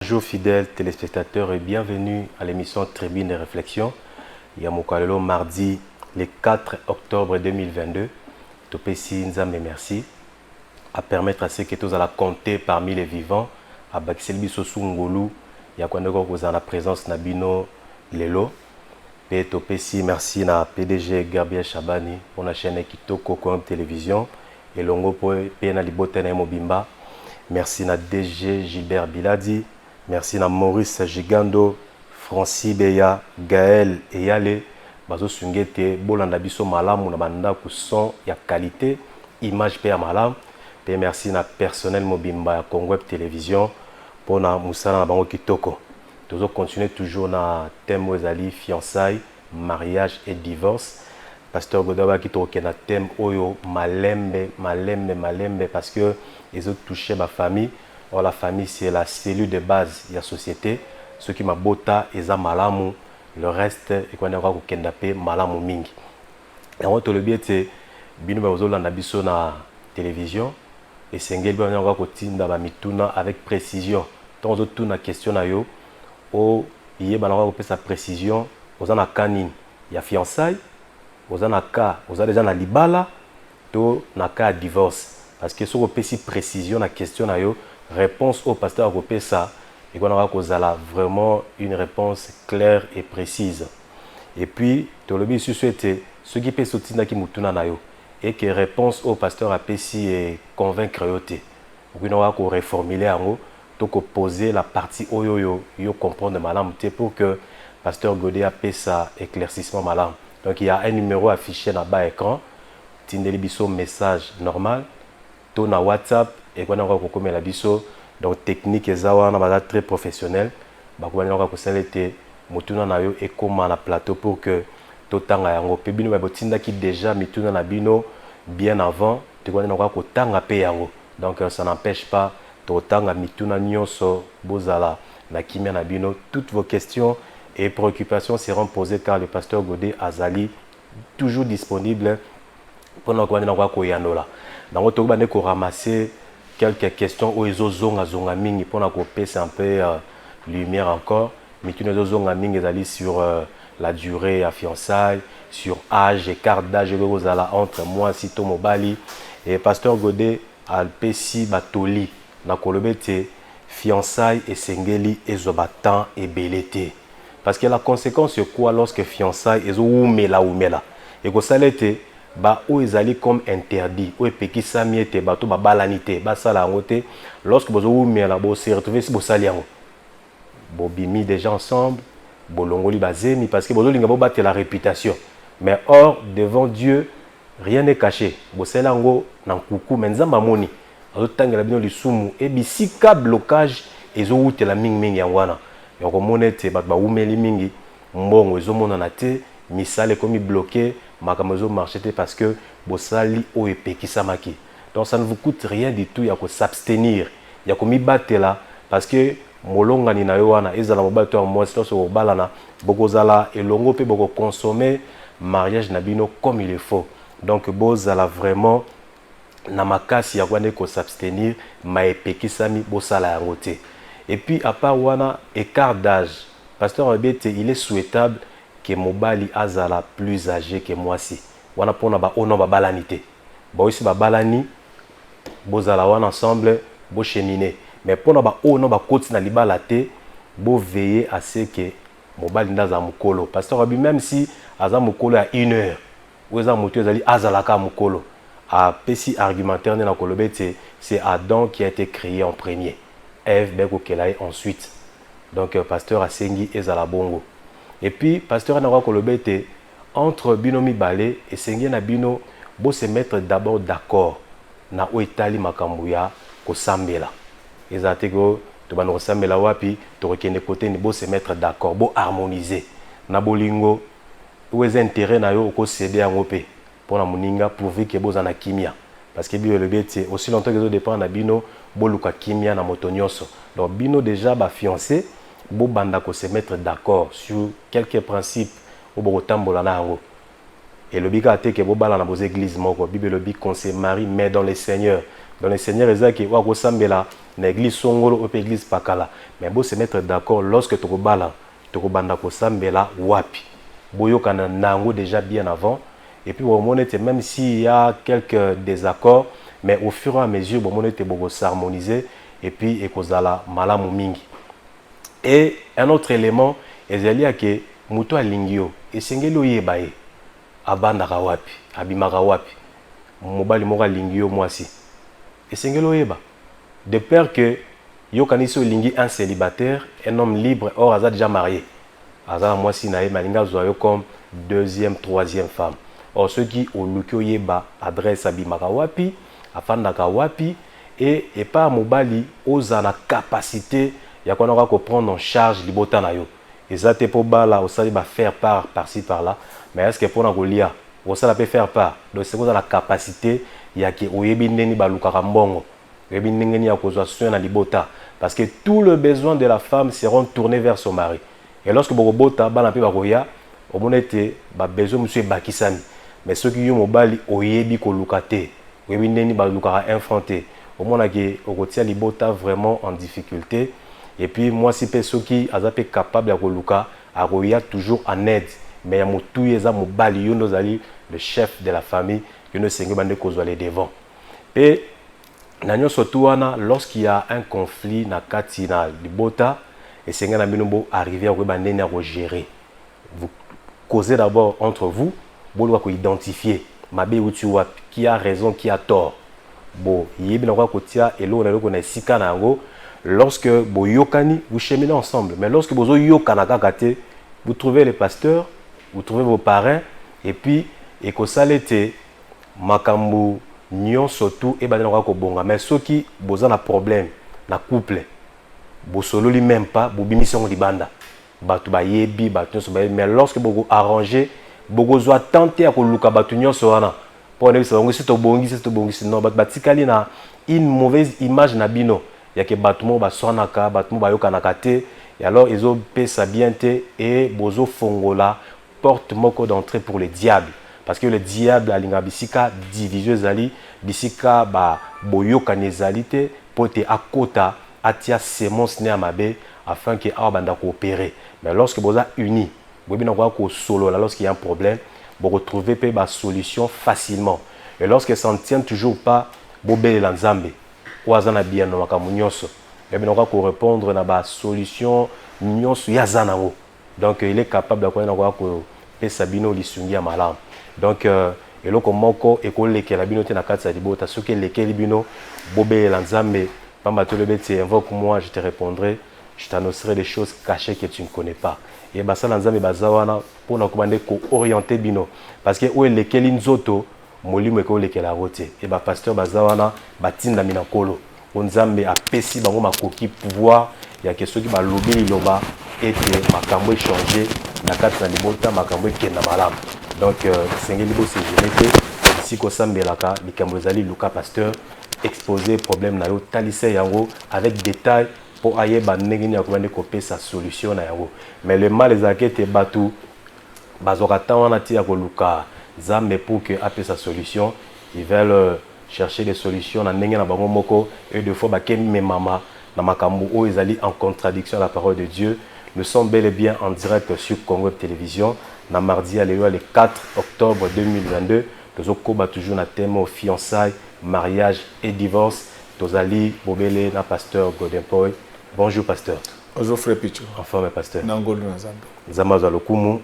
Bonjour fidèles téléspectateurs et bienvenue à l'émission Tribune de Réflexion. Yamokalelo mardi le 4 octobre 2022. Topesi Nzambe merci à permettre à ceux qui sont à la compter parmi les vivants à Bakselbi Sosungolu Yakwandeko kozana la présence Nabino Lelo. Et Topesi merci na PDG Gabriel Chabani pour la chaîne Kitoko comme télévision et longo pour pena libotena mobimba. Merci na DG Gilbert Biladi. Merci na Maurice Gigando, Francis Beya, Gaël Eyale, Bazo Sungete, Bolanda Biso Malamu, na banda son ya qualité, image pe malam. Pe merci na personnel Mobimba ya Congo Web Télévision pour na Moussala na bango kitoko. Tozo continuer toujours na thème ezali fiançailles, mariage et divorce. Pasteur Godaba qui toke na thème oyo malembe parce que ils ont touché ma famille. Or, la famille, c'est la cellule de base de la société. Ce qui m'a bota, ils ont malamu. Le reste, et qu'on a kendape malamu mingi. Et on te le bien, c'est binu bazolo na biso na télévision. Et c'est ngel bien on kotinda ba mituna avec précision. Tant on tourne la question na yo, o yé bananga ko sa précision. Aux na kanine, il y a fiançailles. Aux na ka, aux déjà na libala, to na ka divorce. Parce que si on peut si précision la question na yo. Réponse au pasteur Agopé ça et qu'on aura vraiment une réponse claire et précise. Et puis tolobi souhaité ce qui peut sortir qui mutuna na yo et que réponse au pasteur Apesi et convaincre yoté. On aura ko reformuler en haut donc poser la partie oyoyo yo comprendre malam pour que pasteur Godé a fait ça éclaircissement malam. Donc il y a un numéro affiché dans bas écran. Tindeli biso message normal. Ton na WhatsApp et qu'on a encore la biso donc technique et zawana très professionnel ba ko bana ko salete mutuna na yo et comment na plateau pour que totanga yango pe bino ba botinda ki déjà mituna na bino bien avant te ko na ko tanga pe yango donc ça n'empêche pas totanga mituna nyonso bozala na kimia na bino toutes vos questions et préoccupations seront posées car le pasteur Godé Azali toujours disponible pour nous ko yanola. Donc, on va ramasser quelques questions où ils ont zonga mingi pour nous passer un peu lumière encore. Mais tu nous zonga mingi sur la durée à fiançailles, sur âge, écart d'âge entre moi, Sito Mobali et pasteur Godé Alpesi Batoli. Na kolobete fiançailles et sengeli ezobatan et belete. Parce que la conséquence c'est quoi lorsque fiançailles ezo oumela et que ça l'était ba ou ezali comme interdit ou epeki sami ete bato ba balanité ba sala ngote lorsque bozo umela bo se retrouver si bo saliango bo bimi déjà ensemble bo longoli bazemi parce que bozo linga bo battre la réputation mais or devant Dieu rien n'est caché bo selango na kuku menzamba moni azotangela bino lisumu e bisika blocage ezo utela mingi yangwana yoko monete ba umeli mingi mbongo ezo mona na te misale komi bloqué makamozo marché parce que bosali o epekisamaki. Donc ça ne vous coûte rien du tout, il y a que s'abstenir. Il y a que mi batela parce que molonga ni na yo wana ezala mobato en moi c'est au balana bokozala elongo pe boko consommer mariage na bino comme il faut. Donc bozala vraiment na makasi ya kwande ko s'abstenir ma epekisami bosala yango te. Et puis à part wana écart d'âge, pasteur Obete il est souhaitable que mobali azala plus âgé que moi si wana pona ba ono ba balanité ba aussi ba balani bozala wana ensemble bo cheminer mais pona ba ono ba koti na libala te bo veiller à ce que mobali ndaza mukolo pasteur abi même si aza mukolo à 1 heure ou eza moto ezali azala ka mukolo a pesi argumentaire na kolobete c'est Adam qui a été créé en premier Ève beko kelaye ensuite donc pasteur asengi ezala bongo. Et puis, pasteur Anara Kolobete, entre binomi balé et sengé na bino, bo se mettre d'abord d'accord na oitali makambuya ko sambela. Ezate ko to bano sambela wapi to rekene côté ni bo se mettre d'accord, bo harmoniser. Na bolingo ou les intérêts na yo ko céder en opé pour na muninga prouver que bo na kimia. Parce que bio le bete aussi longtemps que zo dépend na bino bo luka kimia na motonyoso. Donc bino déjà ba fiancé bo banda ko se mettre d'accord sur quelques principes au botambola na ngo et le bika te ke bo bala na bos églises moko bible le bik qu'on se marie mais dans le Seigneur dans le Seigneur ezaki wa ko sambela na église songolo ou église pakala mais bon se mettre d'accord lorsque tokobala tokobanda ko sambela wapi boyokana nango déjà bien avant et puis au moment même s'il y a quelques désaccords mais au fur et à mesure bon moment beaucoup s'harmoniser et puis ekozala malamu mingi. Et un autre élément ezali que muto alingio esengeli oyeba ye abandaka wapi abimaka wapi mobali moko alingio mwasi esengeli oyeba de peur que yokanisi olingi un célibataire un homme libre or aza déjà marié aza mwasi na ye malinga azwa yo comme deuxième troisième femme or ceux qui oluki oyeba adresse abimaka wapi afandaka wapi et pas mobali oza na capacité ya kona ko prendre en charge libota na yo ezate po bala osali ba faire part par-ci par-là mais est-ce que pour na kolia osala peut faire part donc c'est quoi la capacité ya ki oyebi ndeni balukaka mbongo oyebi ndeni ya kozwa soin na libota parce que tout le besoin de la femme seront tournés vers son mari et lorsque bokobota bana pe bakoya omonete ba besoin monsieur bakisani mais ceux qui yo mobali oyebi koluka te oyebi ndeni balukaka infronté omona ke okotia libota vraiment en difficulté et puis moi si personne qui a été capable de koluka akoya toujours en aide mais ya mutu eza mobali yo ndozali le chef de la famille yo no senge bande kozwa les devants et nanyo surtout wana lorsqu'il y a un conflit na kati na libota et senge na bino bo arriver à koyeba ndeni à gérer vous causez d'abord entre vous bo ko identifier mabe uti wapi qui a raison qui a tort bo yebi na ko tia elo na loko na sika na ngo lorsque bo yokani vous cheminez ensemble mais lorsque bozo yokana kakate vous trouvez les pasteurs vous trouvez vos parrains et puis et ko salete makambu nyon surtout et ba na ko bonga mais ceux qui boza na problème na couple bo solo li même pas bo bimission libanda batu ba yebi batu so ba mais lorsque bo arranger bo zo tenter à ko luka batu nyon so wana pour ne pas si to bongi non batikali na une mauvaise image na bino ya ke batumo ba sonaka batumo ba yokanaka te et alors ils ont pesa bien te et bozo fongola porte moko d'entrée pour le diable parce que le diable alinga bisika division zali bisika ba boyokane ezali te pote akota atia semence ne amabe afin que abanda coopérer mais lorsque boza unis bobina ko solo là lorsqu'il y a un problème vous retrouvez la solution facilement. Et lorsque ça ne tient toujours pas, vous avez la nzambe. Ou azana bien no makamu nyonso. Et bien on va répondre na ba solution nyonso yazana ngo. Donc il est capable de quoi ko pesa bino lisungi ya malamu. Donc eloko moko ekolekela bino te na kati ya libota soki lekeli bino bobe la nzambe pamba to lebeti invoque moi je te répondrai. Je t'annoncerai des choses cachées que tu ne connais pas. Et bah ça nzambe bazawana pour na komande ko orienter bino parce que o lekeli nzoto molimo ko lekela rote et bah pasteur bazawana batinda minakolo nzambe apesi bango makoki pouvoir ya que ceux qui ba lobi liloba et makambo changer na kati na libota makambo kenda malamu donc sengeli bo se jeter ici ko sambelaka likambo zali luka pasteur exposer problème na yo talise yango avec détail pour ayer bandengini ya komande kope sa solution na yango mais le mal ezakete batu bazokata wana tia koluka zambe pour que apé sa solution ils veulent chercher des solutions na ndenge na bango moko et deux fois bakemi mama na makambo o ezali en contradiction à la parole de Dieu. Nous sommes bel et bien en direct sur Congo Télévision na mardi alléluia le 4 octobre 2022 tozokoba toujours na thème fiançailles mariage et divorce tozali bobele na pasteur Godempoy. Bonjour pasteur. Bonjour frère Pichu. En forme pasteur. Nangolo Nzambe. Zamaza lokumu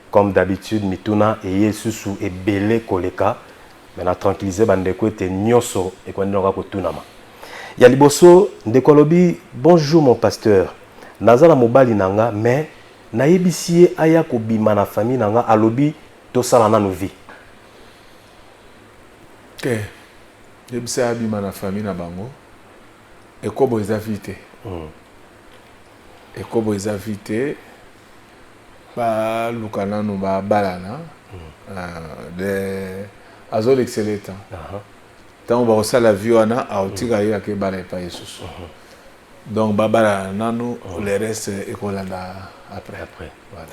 comme d'habitude mituna et yesusu et belé koleka mais na tranquilliser bandeko ete nyoso et kwa ndonga ko tunama. Ya liboso ndekolobi bonjour mon pasteur. Nazala mobali nanga mais nayebisi aya ko bima na famille nanga alobi to sala na novi. Okay. Yebisi abima na famille na bango. Ekobo ezavite. Ekobo ezavite ba lukana no ba balana de azol excellent tant ba osala vie wana aotika ya ke bala pa yesusu donc ba balana nanu le reste ekolanda après voilà.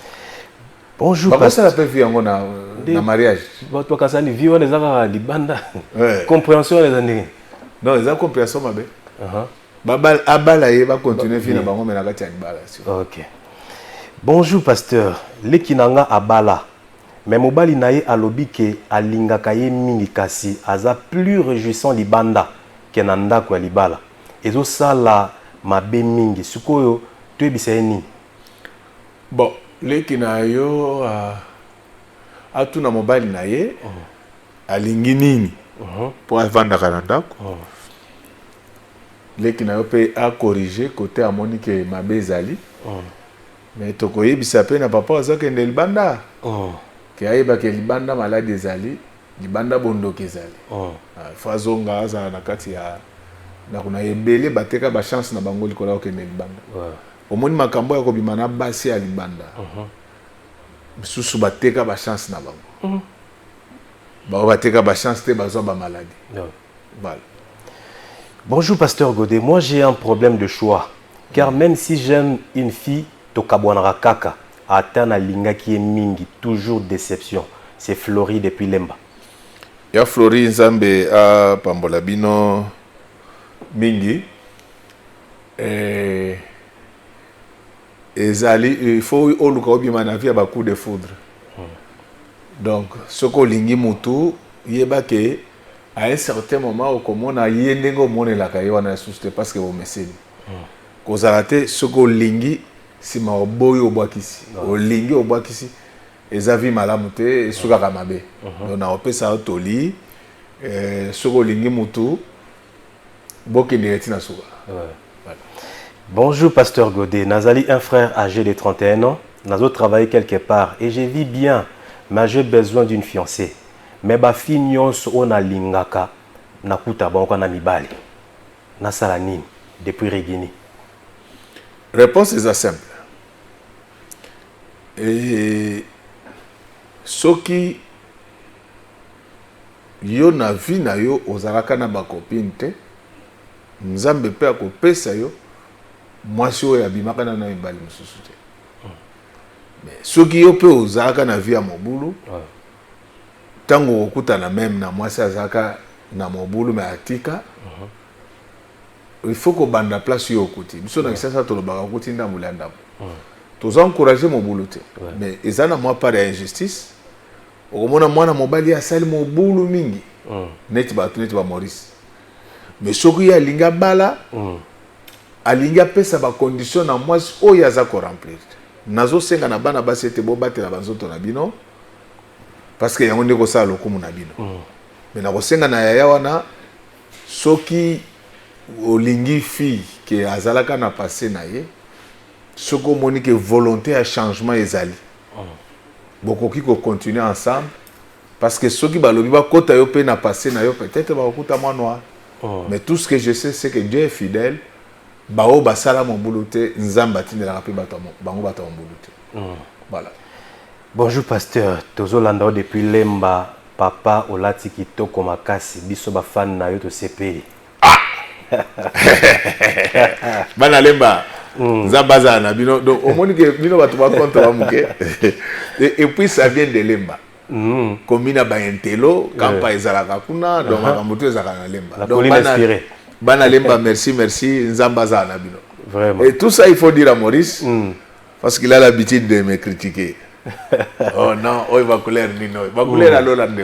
Bonjour pasteur. Ça peut vie yango na mariage. Bato kasani vie wana ezaka libanda compréhension les années Non, ils ont compréhension mabe. Babal abala ye va continuer fina bango mais na kati ya libala. OK. Bonjour pasteur. Lekinanga abala. Mais mobali naye alobi ke alingaka ye mingi kasi aza plus réjouissant libanda ke na ndako ya libala. Ezo sala mabe mingi. Sikoyo toyebisa ye nini? Bon, lekina yo atuna mobali naye alingi nini pour avandaka na ndako. Lekina yo pe a corriger côté amoni ke mabe ezali. Mais tokoyebisa pe na papa azakende libanda. Ke ayeba ke libanda malade ezali, libanda bondoki ezali. Fazonga aza na kati ya na kuna ebele bateka ba chance na bango likola okende libanda. Omoni makambo ya kobima na basi ya libanda. Misusu bateka ba chance na bango. Ba bateka ba chance te bazwa ba maladie. Voilà. Bonjour pasteur Godé, moi j'ai un problème de choix. Car même si j'aime une fille, tokabwanara kaka, atana linga qui est mingi, toujours déception. C'est Flori depuis Lemba. Ya Flori Nzambe a pambola bino mingi. Ezali, il faut oluka obima na vie ba coup de foudre. Donc, ce ko lingi mutu, yeba ke à un certain moment au komona yendengo mone la kayo na susté parce que vous meseni. Kozalate ce ko lingi si ma oboyi obwakisi. O lingi obwakisi ezavi malamu te suka kamabe. Donc na opesa toli ce ko lingi mutu boki ndeti na suka. Bonjour pasteur Godé, Nazali un frère âgé de 31 ans, Nazo travaillé quelque part et je vis bien, mais j'ai besoin d'une fiancée. Mais ba finyons on a lingaka nakuta banko na mibali. Nasala nini depuis Regini. Réponse est simple. Et soki yo na vie na yo ozalaka na ba copine te, Nzambe pe akopesa yo mwasi oyo abimaka na mibali mosusu te. Mais soki yo pe ozalaka na vie ya mobulu, tango okutana même na mwasi azaka na mobulu mais atika, il faut que banda place yo okuti. Biso na kisasa tolobaka okuti ndambu ya ndambu. Toza encourager mobulu te. Mais ezana mwa part ya injustice. Okomona mwana mobali asali mobulu mingi. Neti ba Maurice. Mais soki ya linga bala, alinga pesa ba condition na mwasi oyo aza ko remplir. Nazo senga na bana basi ete bo batela banzoto na bino. Parce que yango ndeko sala lokumu na bino. Mais na kosenga na yaya wana soki olingi fille que azalaka na passé na ye soko moni que volonté à changement ezali. Bokoki ko continuer ensemble parce que soki balobi ba kota yo pe na passé na yo peut-être ba okuta moi noir. Mais tout ce que je sais c'est que Dieu est fidèle. Bao basala mon bouloute nzamba tindela pe bato bango bato mon Voilà. Bonjour pasteur, tozolanda depuis Lemba, papa olati kitoko makasi biso ba fan na yo to CP. Bana Lemba nzamba na bino donc au moins que bino bato ba contre ba muke. Et puis ça vient de Lemba. Komina ba entelo kampa ezalaka kuna donc makambo ezalaka na Lemba. Donc bana Lemba merci nzamba na bino. Vraiment. Et tout ça il faut dire à Maurice parce qu'il a l'habitude de me critiquer. Oh non, il va couler nino. Va couler à l'Hollande.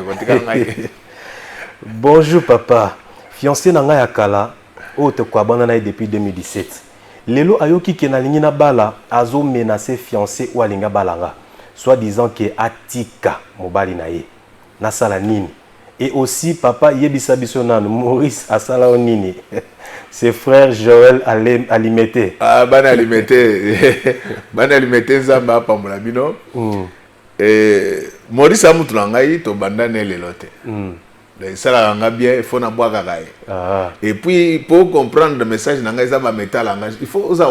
Bonjour papa. Fiancé na ngai akala o te kwa bana na depuis 2017. Lelo ayoki ke na lingi na bala azo menacer fiancé ou alinga balanga. Soit disant que atika mobali na ye. Na sala nini. Et aussi papa yebisa biso nanu Maurice asala nini. Ses frères Joël Alimete. Ah, bana Alimete. Bana Alimete nzamba pambola bino. Maurice amutulangai to bandane lelote. Ça la bien, il faut na boire kakaye. Et puis pour comprendre le message nanga ça ba métal langage. Il faut oser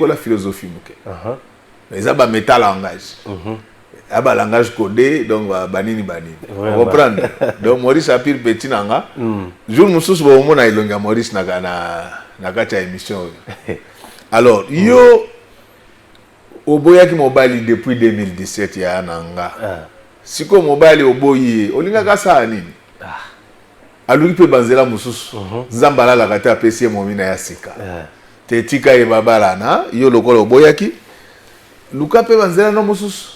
la philosophie muke. Mais ça ba métal langage. Aba langage codé donc banini. Vous comprendre. Donc Maurice a pire petit nanga. Jour mususu bo mona ilonga Maurice na kati ya émission. Alors yo oboyaki mobali depuis 2017 ya nanga. Siko mobali oboyi olinga kasa nini? aluki pe banzela mususu nzambala la kata apesi momina ya sika te tika e babala na yo lokolo boyaki luka pe banzela no mususu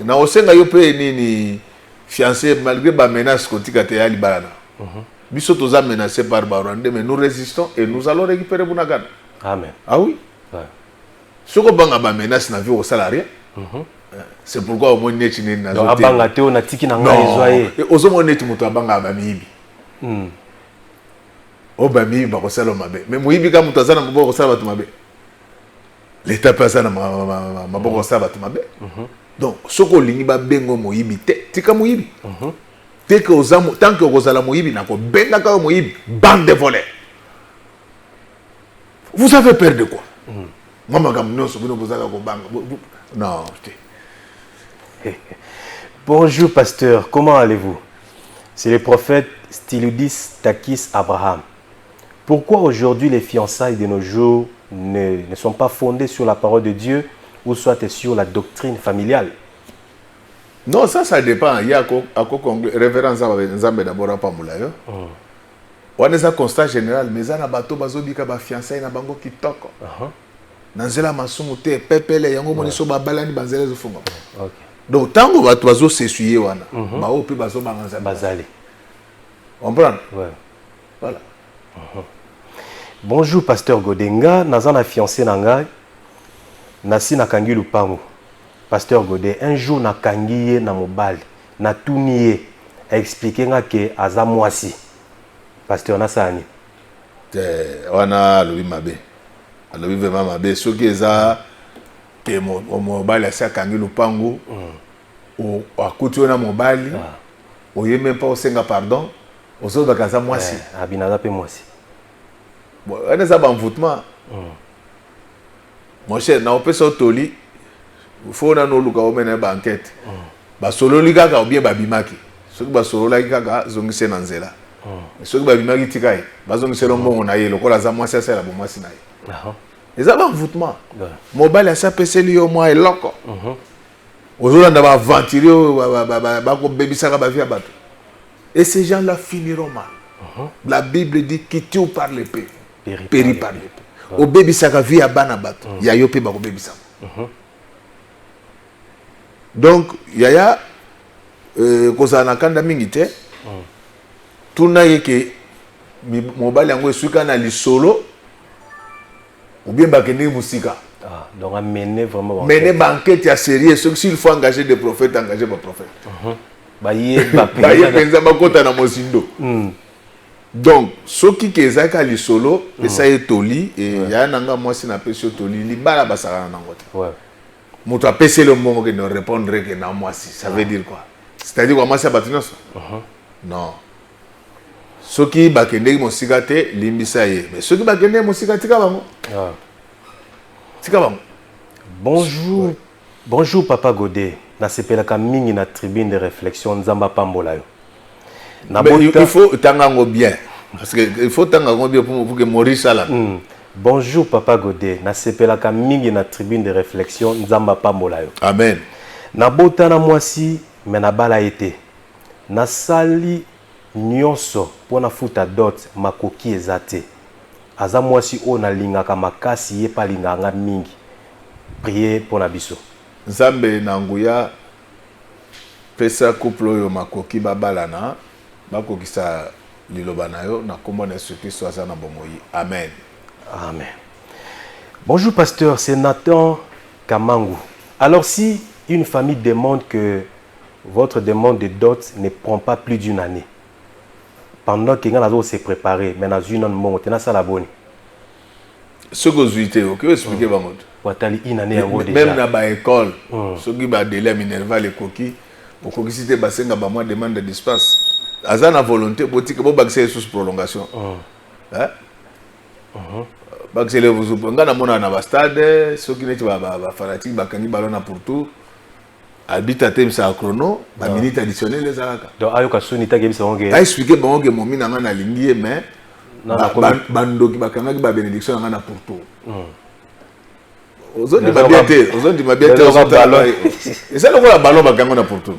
na osenga yo pe nini fiancé malgré ba menace kotika te ya libala na biso toza menacé par Barwandais mais nous résistons et nous allons récupérer Bunagana. Amen. Ah oui. Soko banga ba menace na vie au salarié. C'est pourquoi au moins neti nini na zote. Abanga te ona tiki na ngai zoye. Ozo mo neti muto abanga ba mibi. O ba mibi ba ko sala mabe. Mais muibi ka muto azana mbo ko sala batu mabe. L'état passe na maboko sala batu mabe. Donc soko lingi ba bengo muibi te tika muibi. Tant que vous allez moïbi, bande de voleurs. Vous avez peur de quoi? Non. Bonjour pasteur, comment allez-vous? C'est le prophète Styliudis Takis Abraham. Pourquoi aujourd'hui les fiançailles de nos jours ne sont pas fondées sur la parole de Dieu ou soit sur la doctrine familiale? Non, ça dépend. Il y a un révérend Nzambe d'abord pas moulayo. On a un constat général, mais ça na bateau bazobika ba fiançailles na bango kitoko. Nanzela masumu te pepele yango moniso ba balani banzela zo funga. OK. Donc tango bato bazo s'essuyer wana, ba o pe bazo banganza bazali. On comprend? Ouais. Voilà. Bonjour pasteur Godenga, nazana fiancé nanga nasi na kangi lupango. Pasteur Godé, un jour na kangiye na mobali, na tuniye, a expliqué que aza mwasi. Pasteur Nassani. Wana alobi mabe. Alobi vraiment mabe. Ce qui est ça, que mobali asa kangi lupango, ou akuti na mobali, ou yé même pas au senga pardon, au so bakaza mwasi. Abinaza pe mwasi. Bon, wana ça banvoutement. Mon cher, na opeso toli. Il faut que nous ayons une enquête. Basolo ligaka ou bien babimaki. Ceux qui basolo ligaka zongise nanzela. Ceux qui babimaki tikai, bazongise longo na ye lokola za mwasi asala bo mwasi na ye. Les aba envoûtement. Mobile asa pese li au moins eloko. Ozolanda ba aventurer ba ko bebisaka ba via bato. Et ces gens-là finiront mal. La Bible dit quitter ou par l'épée, périt par l'épée. Au bebisaka via bana bato. Ya yo pe ba ko bebisaka. Donc, yaya, kozana kanda mingi te, tuna yeke mobali yango esuka na lisolo, ou bien bakende musika. Donc, on mener vraiment. Mener banquette ya sérieux, s'il faut engager des prophètes, engager des prophètes. Baye penza bakota na mosindo. Donc, ce qui kezaka lisolo, esa etoli, et yaya nanga mwasi na pesi etoli, libala basaka na nangote. Ouais. Moto apesi le mbongo que ne répondre que na mwasi, ça veut dire quoi? C'est-à-dire quoi mwasi abatinos? Non. Ceux qui bakende mosika te limbisa ye, mais ceux qui bakende mosika tika bango. Tika bango. Bonjour. Ouais. Bonjour papa Godé. Na sepelaka mingi na tribune de réflexion nzamba pambola yo. Na il faut tangango bien parce que il faut tangango bien pour que Maurice ala. Bonjour Papa Godé, na sepelaka mingi na tribune de réflexion nzamba pambola yo. Amen. Na botana mwasi me na bala ete. Na sali nyonso pona futa dot makoki ezate. Aza mwasi o na lingaka makasi ye pa linganga mingi. Prier pona biso. Nzambe na nguya pesa couple yo makoki babalana bakokisa liloba na yo na kombo na Yesu Kristo aza na bomoi. Amen. Amen. Bonjour pasteur, c'est Nathan Kamangu. Alors si une famille demande que votre demande de dot ne prend pas plus d'une année, pendant que quelqu'un s'est préparé, mais dans une autre moment, tu as ça la bonne. Ce que vous dites, ok, expliquez moi. Une année même dans l'école, ceux qui ont délai minerval les coquilles, pour que si tu bassin à moi demande d'espace, à la volonté, pour que vous accéder sous prolongation. Hein? Bakse le vous ngana mona na stade ceux qui ne va fanatique bakani ballon pour tout arbitre thème ça chrono ba minute additionnelle les alaka donc ayo ka soni ta gebisa onge a expliquer bon que momi na ngana lingi mais bando ki bakanga ki ba bénédiction ngana pour tout ozoni ba bien te ozoni ma bien te ballon et ça le ballon bakanga na pour tout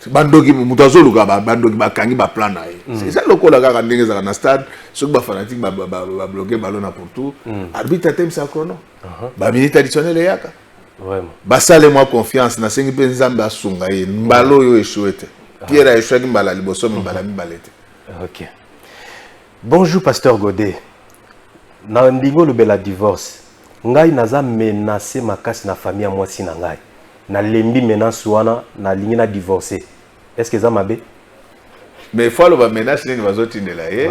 bandoki mutu azoluka bandoki bakangi baplan na ye c'est ça lokola kaka ndenge ezalaka na stade soki bafanatique babloke balo na pour tout arbitre atemisa chrono baminute additionnel eyaka basale mwa confiance nasengi mpe nzambe asunga ye mbala oyo eshue te Pierre aeshwaki mbala liboso mbala mibale te. Ok. Bonjour Pasteur Godet. Na ndingo lobela divorce ngai naza menacé makasi na famille ya mwasi na ngai na lembi menace wana na lingi na divorcer. Est-ce que ça m'a bé? Mais il faut le menace ni bazotindela ye.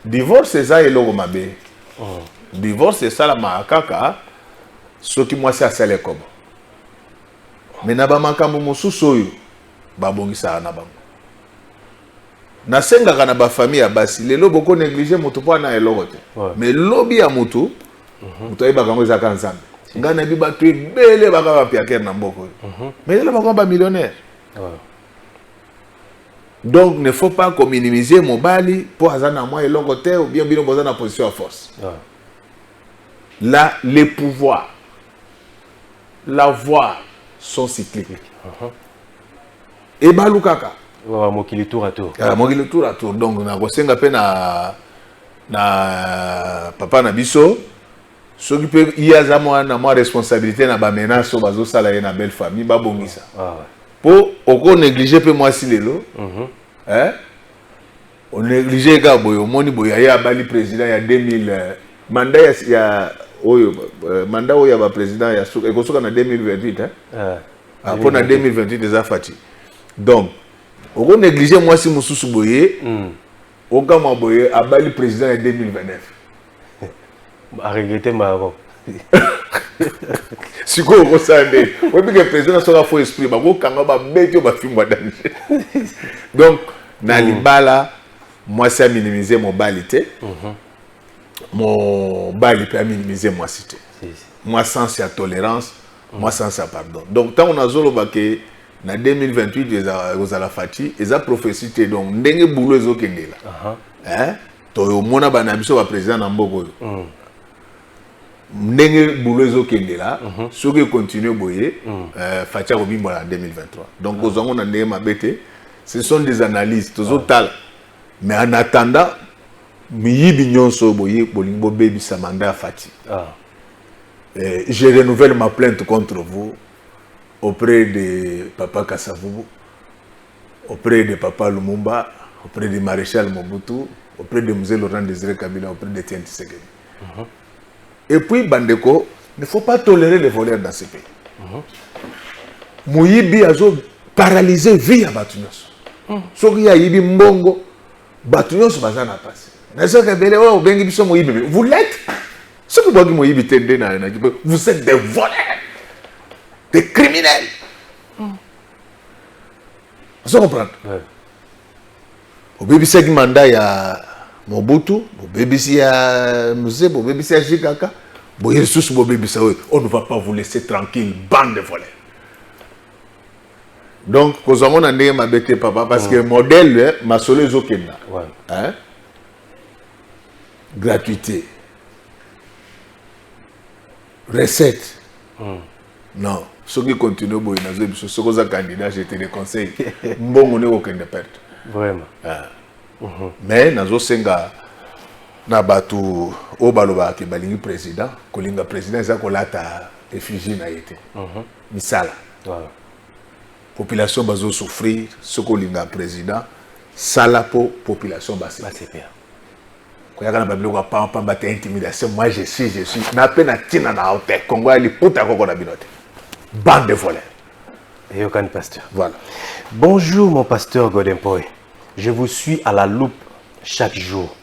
Divorce c'est ça eloko mabe. Divorce c'est ça la makaka soki mwasi asale kobo. Mais na ba makambo mosusu oyo babongisa na bango. Na senga na ba famille ya basi lelo boko négliger mutu po na eloko te. Mais lobi ya mutu mutu ayeba kango ezaka nzambe. Ngana bi ba tu bele baka ba piaker na mboko. Mais là bako ba millionnaire. Donc ne faut pas minimiser mobali pour azana moi eloko te ou bien bino boza na position à force. Là les pouvoirs la voix sont cycliques. Et balukaka mokili tour à tour. Mokili tour à tour. Donc na kosenga pe na papa na biso soki pe iyaza mwana na responsabilité na ba menace so bazo sala ye na belle famille ba bongisa. Pour oko négliger pe moi si lelo. On négliger ka boyo moni boya ya bali président ya 2000 mandat ya oyo mandat oyo ya ba président ya ekosoka na 2028 pour na 2028 déjà fati. Donc oko négliger moi si mususu boye oka ma boye abali président ya 2029 a regretter ma siko oko sande obi que président soka faux esprit ba ko kanga ba betio ba fimwa danger. Donc na libala moi c'est minimiser mon balité mon bali peut minimiser moi cité moi sans la tolérance moi sans la pardon. Donc tant on a zolo que na 2028 aux ala fati eza prophétie donc ndenge boulot ezokendela to mona bana biso ba président na mboko yo ndenge boulot ezokendela soki continue boye fati ko bimbola en 2023. Donc ozango na ndenge mabete ce sont des analyses tozotal mais en attendant miyibi nyonso boye bolingo bebi sa mandat fati. Je renouvelle ma plainte contre vous auprès de Papa Kasavubu, auprès de Papa Lumumba, auprès de Maréchal Mobutu, auprès de Mzee Laurent Désiré Kabila, auprès de Tiens Tshisekedi. Et puis, Bandeko, il ne faut pas tolérer les voleurs dans ce pays. Moyibi a paralysé vie à Batunyos. Soki ya yibi mbongo, Batunyos bazana passé. N'est-ce pas que oh bengi biso Moyibi, vous l'êtes? Ce que vous Moyibi tende na vous êtes des voleurs. Des criminels. Vous comprenez? Au BBC qui mandat ya Mobutu, au BBC ya Mzee, au BBC ya Jikaka, au ressources au BBC, on ne va pas vous laisser tranquille, bande de voleurs. Donc, nous avons un ma bête papa parce que le modèle ma solé zokenda. Gratuité. Recette. Non. Ceux qui continuent boy na zebi ceux qui sont candidats je te les conseille mbongo ne okende perte vraiment mais nazo senga na batu o baloba ke balingi président kolinga président za kolata effigie na été misala population bazo souffrir ce kolinga président sala po population basi koyaka na babilo kwa pamba bate intimidation moi je suis na pena tina na hotel Congo ali puta koko na binote. Bande de voleurs. Et aucun pasteur. Voilà. Bonjour mon pasteur Godempoy. Je vous suis à la loupe chaque jour.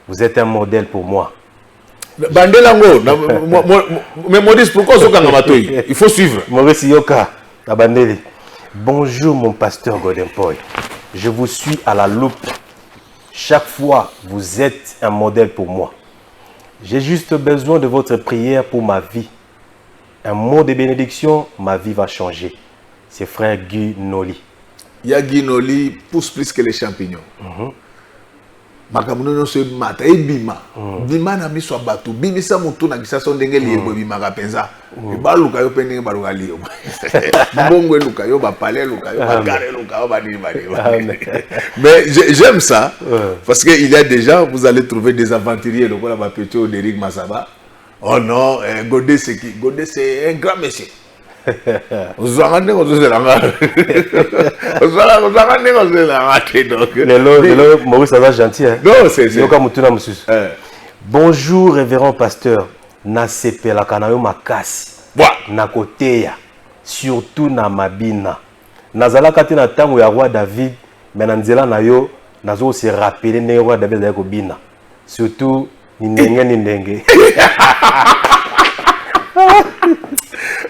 Vous êtes un modèle pour moi. Bandelango, mais Maurice, pourquoi il faut suivre. Maurice Yoka, Bandeli. Bonjour mon pasteur Godempoy. Je vous suis à la loupe. Chaque fois, vous êtes un modèle pour moi. J'ai juste besoin de votre prière pour ma vie. Un mot de bénédiction, ma vie va changer. C'est frère Guy Noli. Il y a Guy Noli pousse plus que les champignons. makambo nyonso mata ebima bima na miso ya bato bimisa motu na kisasa ndenge liebo ebimaka mpenza baluka yo mpe ndenge baluka liebo mbongo eluka yo bapale eluka yo bagare eluka yo banini banini. Mais j'aime ça parce que il y a déjà vous allez trouver des aventuriers lokola bapetio d'Eric Masaba. Oh non, Godé c'est qui? Godé c'est un grand monsieur. Ozwanga ozela donc le Maurice ça va gentil hein. Non, c'est bonjour révérend pasteur na sepelaka na yo makasi na koteya surtout na mabina nazalaka te na tango ya roi David mais na nzela na yo nazo se rappeler ne roi David ya kobina surtout ni ndenge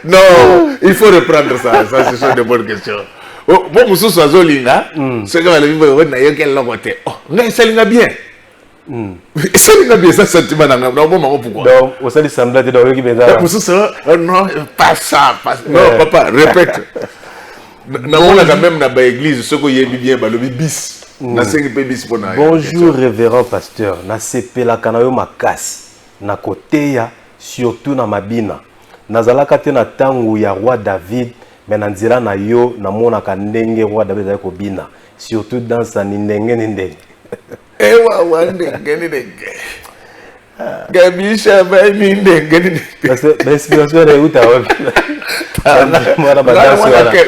Non, il faut reprendre ça. Ça, ce sont de bonnes questions. Bon, monsieur Soazolinga, ce que va le vivre, on a eu quel côté. Oh, mais ça l'a bien. Ça l'a bien, ça sentiment dans le moment pourquoi. Donc, au sein du semblable de l'orgue qui me donne. Monsieur ça, non, pas ça, pas. Non, papa, répète. Non, on a quand même dans l'église, ce que y a bien, le bis. Bonjour révérend pasteur, na sepela kanayo makasi, na koteya surtout na mabina. Nazalaka te na tangu ya roi David, mais na nzela na yo na mona ka ndenge roi David ya kobina, surtout dans sa ndenge. Ewa ndenge. Gabisha ba ndenge. Parce que l'inspiration est où ta wapi?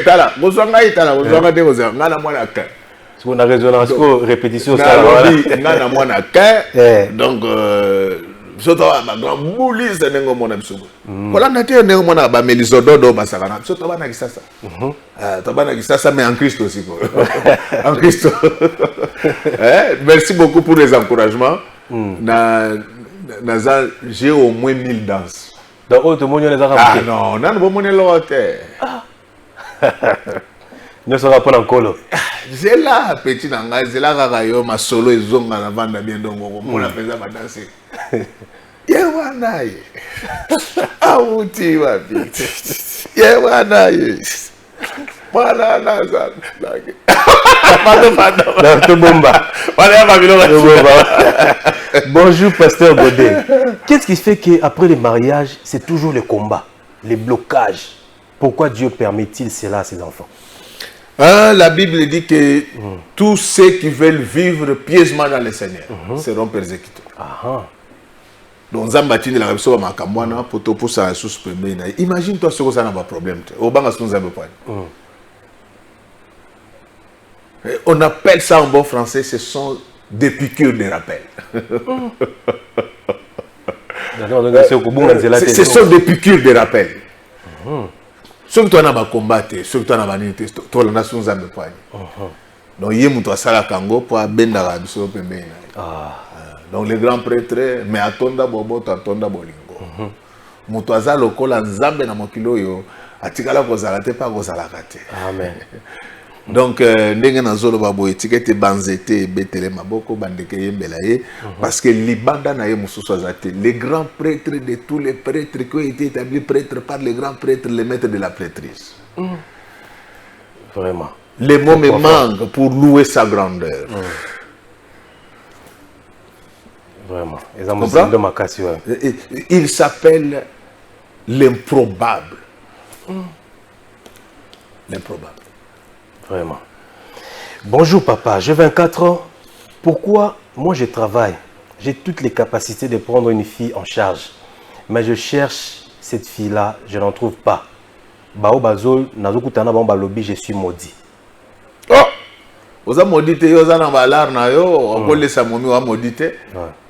Tala, bozanga itala, bozanga te bozanga, ngana mwana ka. Parce qu'on a résonance pour répétition ça voilà. Ngana mwana ka. Donc surtout ma grand boulise nengo mona bisogo. Kola naté nengo mona ba melizododo basakana. Surtout bana kisasa. Tabana kisasa mais en Christ aussi quoi. En Christ. Merci beaucoup pour les encouragements. J'ai au moins 1000 danses. Donc tout le monde les a ramenés. Ah non, non bon mon l'autre. Ne sera pas en colo. C'est là petit nanga, c'est là kakayo ma solo ezonga na vanda bien donc on la faisait ma danser. Yewanaye. Auti wapi. Yewanaye. Voilà là ça. Bonjour pasteur Godé. Qu'est-ce qui fait qu'après le mariage, c'est toujours le combat, les blocages? Pourquoi Dieu permet-il cela à ses enfants? La Bible dit que tous ceux qui veulent vivre pieusement dans le Seigneur seront persécutés. Donc, Zambatine la révision ma kamwana pour ça suspendre. Imagine-toi ce que ça n'a pas problème. Au bas nous avons pas. On appelle ça en bon français, ce sont des piqûres de rappel. Ce sont des piqûres de rappel. Ceux qui ont combattu, ceux qui ont vanité, tous les nations ont pas. Donc, il y a un sala kango pour abenda la biso pembe. Donc, les grands prêtres, mais atonda bobo, atonda bolingo. Mutoaza lokola nzambe na mokilo yo, atikala kozalate pa kozalakate. Amen. Donc, ndenge nazolo babo etikete banzete betele maboko bandeke yembela ye parce que libanda na ye mususu azate les grands prêtres de tous les prêtres qui ont été établis prêtres par les grands prêtres les maîtres de la prêtrise. Vraiment. Les mots me manquent pour louer sa grandeur. Vraiment. Il s'appelle l'improbable. L'improbable. Vraiment. Bonjour papa, j'ai 24 ans. Pourquoi moi je travaille? J'ai toutes les capacités de prendre une fille en charge. Mais je cherche cette fille-là, je n'en trouve pas. Bao bazol, nazokutana ba lobby, je suis maudit. Oh! Vous avez maudité, vous avez balar na yo, on peut laisser momi wa maudité.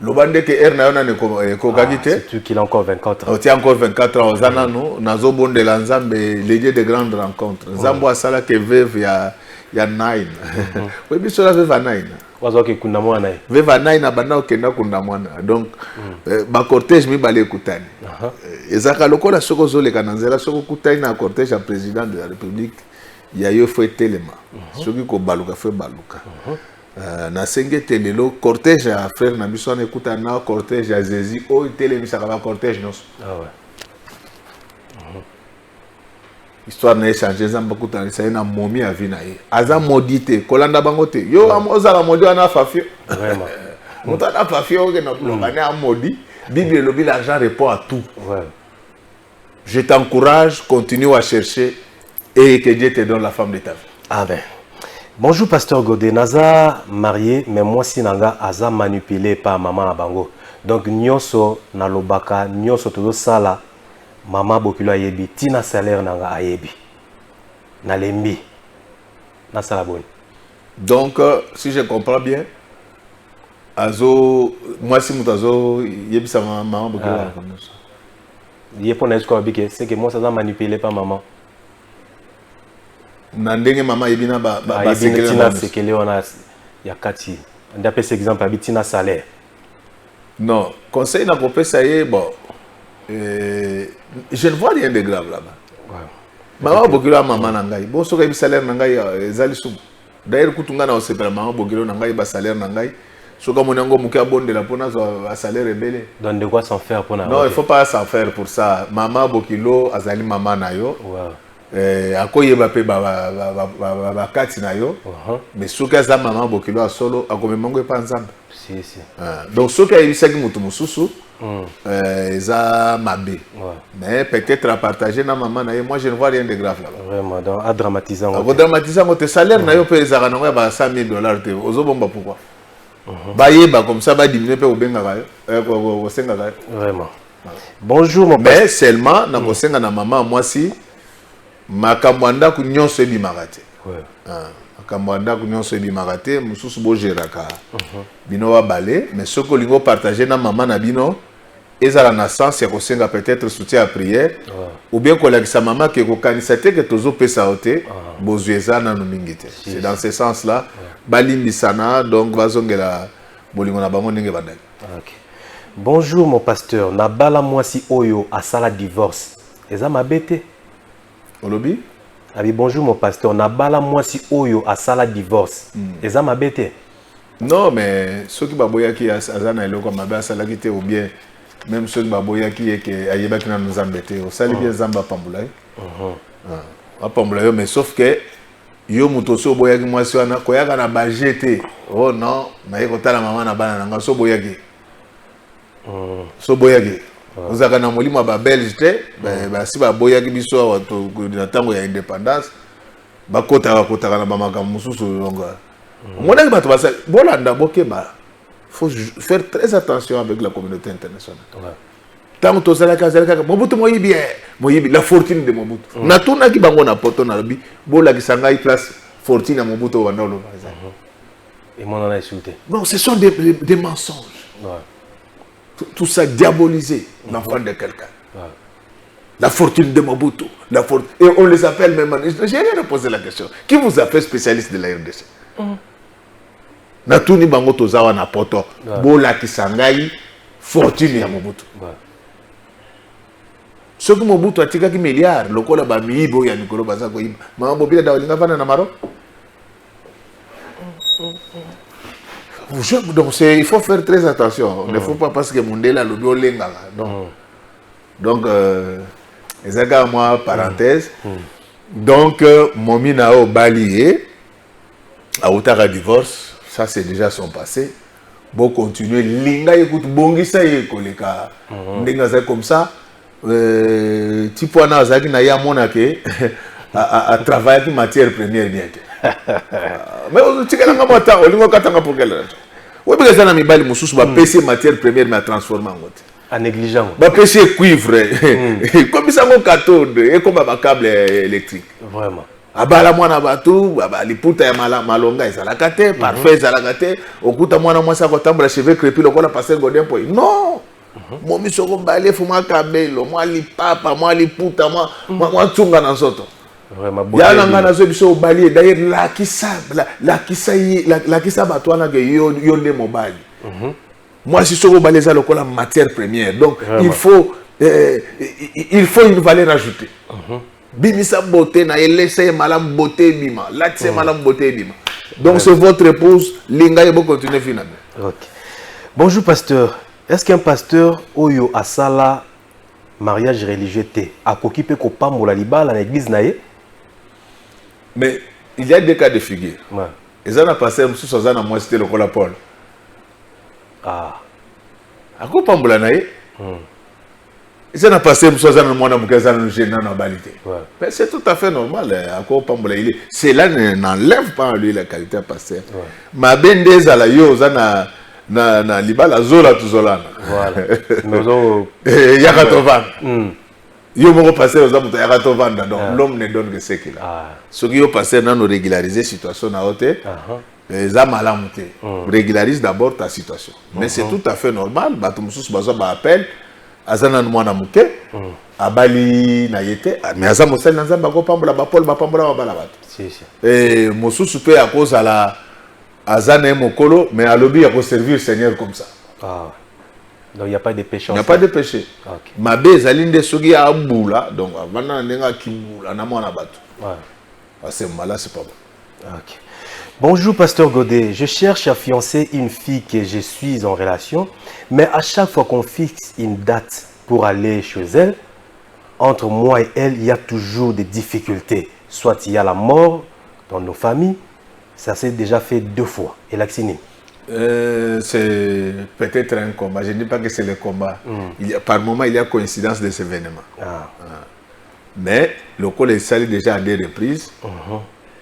Le bande que er na yo na ne kokagité. C'est qu'il a encore 24 ans. Tu as encore 24 ans, vous avez nous, nazo bonde l'ensemble, les dieux de grandes rencontres. Zambo asala que veuve ya 9. Oui, bien sûr la veuve à 9. Wazo ke kunda mwana. Veuve à 9 na banda okenda kunda mwana. Donc ba cortège mi balé kutani. Ezaka lokola soko zole kananzela soko kutani na cortège à président de la République. Il y a eu fait tellement. Ceux qui ont baluka fait baluka. Na senge telelo cortège à frère na biso na écoute na cortège à Jésus o télé misaka ba cortège nos. Ah ouais. Histoire na échanger zamba kutana ça na momi a vina ye. Aza modité kolanda bangote. Yo amoza la modi ana fafio. Vraiment. moto ana papier oke na blogane a maudit Bible lobi l'argent répond à tout. Ouais. Je t'encourage, continue à chercher et que Dieu te donne la femme de ta vie. Amen. Bonjour pasteur Godé, naza marié mais moi si nanga aza manipulé par maman na bango. Donc nyonso na lobaka nyonso tozo sala maman bokilo ayebi tina salaire nanga ayebi. Na lembi. Na sala boni. Donc si je comprends bien azo moi si mutazo yebi sa maman bokilo comme ça. Il pour c'est que moi ça a manipulé par maman. Nandenge maman yebina ba sekele ona ya kati. D'après cet exemple habitina salaire. Non, conseil n'a pas ça y est bon. Je ne vois rien de grave là-bas. Ouais. Maman bokilo maman nangai. Bon so ka salaire nangai ezali sum. D'ailleurs kutunga na osepela maman bokilo nangai ba salaire nangai. Soka monango mukia bonde la pona a salaire rebelle. Donc de quoi s'en faire pour non, il faut pas s'en faire pour ça. Maman bokilo azali maman na yo. Ouais. Akoyeba pe ba kati na yo. Mais soka za maman bokilo solo akomemango pa nzamba. Si si. Donc soka yisaki mutu mususu eza mabe. Mais peut-être à partager na maman na yo. Moi je ne vois rien de grave là-bas. Vraiment donc à dramatiser. À dramatiser tes salaire na yo pe ezaka na ba $100,000 te. Ozobomba pourquoi? Bah comme ça, bah diminuer peu au Bengara, au Sengara. Vraiment. Bonjour mon père. Mais seulement, na kosenga na maman moi si makamwanda kunyon se bi marate. Ouais. Makamwanda kunyon se bi marate, mususu bo geraka. Bino wa balé, mais ce que lingo partager na maman na bino ezala na sens ya kosenga peut-être soutien à prière ou bien kolakisa maman ke ko kanisa te ke tozo pesa ote bozueza na no mingite. C'est dans ce sens là. Balimbisana donc bazongela bolingo na bango ndenge bandaki. OK. Bonjour mon pasteur, na bala mwasi oyo asala divorce. Eza mabete. Olobi? Abi bonjour mon pasteur, na bala mwasi oyo asala divorce. Eza mabete. Non mais ceux qui baboyaki azana eloko mabe asala kite ou bien même ceux qui baboyaki que ayebaki na nous embêter. Au sali bien zamba pambulai. Pambulai mais sauf que yo mutoso boyaki mwasi wana koyaka na bajete. Oh non, na yeko tala maman na bana nanga so boyaki. So boyaki. Ozaka na molimo ba Belge te, ba si ba boyaki biso wato na tango ya indépendance. Ba kota na bamaka mususu longa. Mona ki bato basa bolanda bokeba. Faut faire très attention avec la communauté internationale. Tant que tu Mobutu Moyibi, la fortune de Mobutu. Natuna ki bango na poto na lobi, bola ki sangai place fortune à Mobutu Wandolo. Et mon en a insulté. Non, ce sont des mensonges. Tout ça diabolisé, l'enfant de quelqu'un. La fortune de Mobutu. Et on les appelle même. J'ai rien posé la question. Qui vous a fait spécialiste de la RDC? Natuni bango tozawa na poto. Bola ki sangai fortune ya Mobutu. Ce que Mobutu a tika ki milliard, le kola ba miibo ya Nikolo baza ko iba. Mama bobila da olinga vana na Maroc. Donc il faut faire très attention. Il ne faut pas parce que Mondela lobi olenga. Donc ezaka moi parenthèse. Donc momina o balié a utaka divorce, ça c'est déjà son passé. Bon continuer linga écoute bongisa ye koleka. Ndenga za comme ça. Tipo na azaki na ya mona ke a travailler qui matière première bien. Mais on tika nga mata olingo katanga pour quelle raison? Oui parce que na mibali mususu ba PC matière première mais transformer en ngote. En négligeant. Ba PC cuivre. Comme ça mon cathode et comme ba câble électrique. Vraiment. Abala mwana batu baba liputa ya malonga ezalaka te, parfait ezalaka te, okuta mwana mwasi akotambola cheveux crépus lokola passer Godin po. Non. Momi soko mbale fuma kabelo, mwa lipapa, mwa liputa, mwa tsunga na nzoto. Vraiment beau. Ya nga na zo biso bali d'ailleurs la kisa batwana ke yo nde mobali. Moi si soko bali za lokola matière première. Donc il faut une valeur ajoutée. Bimisa beauté na laissez malam beauté bima, là c'est malam beauté bima. Donc c'est votre épouse, linga yebo continuer finalement. OK. Bonjour pasteur. Est-ce qu'un pasteur oyo asala mariage religieux té akoki pe ko pambola libala na église naé? Mais il y a des cas de figure. Ouais. Et ça n'a pas passé mususu za na moi c'était le kola Paul. Ah. Akopambola na ye. Ça n'a pas passé pour ça dans mon balité. Mais c'est tout à fait normal. C'est là n'enlève pas lui la qualité à passer. Ma bendez à la yoza na libala zola tuzolana. Voilà. Nous Yakatovan. Yo mo passer aux amours Yakatovan donc l'homme ne donne que ce qu'il a. Ce qui est passé dans nos régulariser situation na hauteur. Ça malamute. Régularise d'abord ta situation. Mais c'est tout à fait normal. Batumsus bazo ba appel. Azana mwana muke abali na yete mais aza mosali na nzamba ko pambola ba pol ba pambola ba bala bato et mosusu pe à cause à la azana mokolo mais alobi ya ko servir Seigneur comme ça. Ah. Donc il y a pas de péché. Il n'y a pas de péché. Okay. Mabe ezalinde soki ya mbula donc avana ndenga kimbula na mwana bato. Ouais. À ce moment-là c'est pas bon. OK. Bonjour Pasteur Godet, je cherche à fiancer une fille que je suis en relation, mais à chaque fois qu'on fixe une date pour aller chez elle, entre moi et elle, il y a toujours des difficultés. Soit il y a la mort dans nos familles, ça s'est déjà fait 2 fois. Et l'accini. C'est peut-être un combat, je ne dis pas que c'est le combat. Par moment, il y a coïncidence de ces événements. Mais le col est sali déjà à 2 reprises.